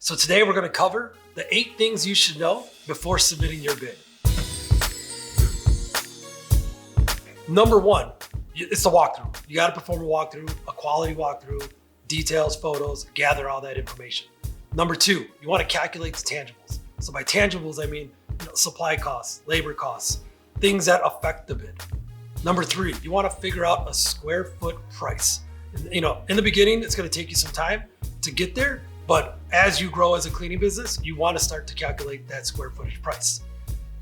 So today we're going to cover the 8 things you should know before submitting your bid. Number 1, it's the walkthrough. You got to perform a walkthrough, a quality walkthrough, details, photos, gather all that information. Number 2, you want to calculate the tangibles. So by tangibles, I mean supply costs, labor costs, things that affect the bid. Number 3, you want to figure out a square foot price. In the beginning, it's going to take you some time to get there, but as you grow as a cleaning business, you want to start to calculate that square footage price.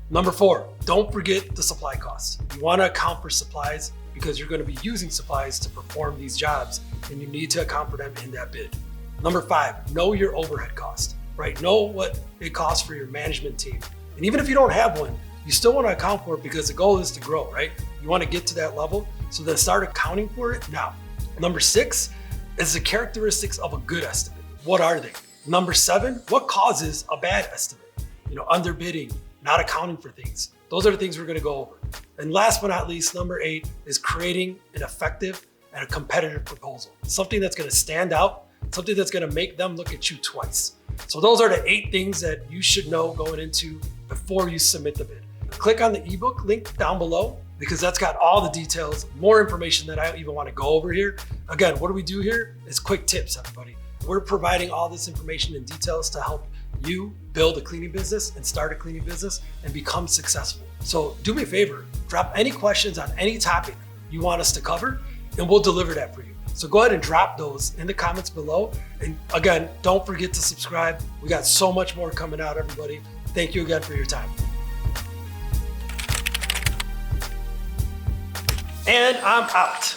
Number 4, don't forget the supply costs. You want to account for supplies because you're going to be using supplies to perform these jobs, and you need to account for them in that bid. Number 5, know your overhead cost, right? Know what it costs for your management team. And even if you don't have one, you still want to account for it because the goal is to grow, right? You want to get to that level, so then start accounting for it now. Number 6 is the characteristics of a good estimate. What are they? Number 7, what causes a bad estimate? Underbidding, not accounting for things. Those are the things we're going to go over. And last but not least, number 8 is creating an effective and a competitive proposal. Something that's going to stand out, something that's going to make them look at you twice. So those are the 8 things that you should know going into before you submit the bid. Click on the ebook link down below because that's got all the details, more information that I don't even want to go over here. Again, what do we do here? It's quick tips, everybody. We're providing all this information and details to help you build a cleaning business and start a cleaning business and become successful. So do me a favor, drop any questions on any topic you want us to cover and we'll deliver that for you. So go ahead and drop those in the comments below. And again, don't forget to subscribe. We got so much more coming out, everybody. Thank you again for your time. And I'm out.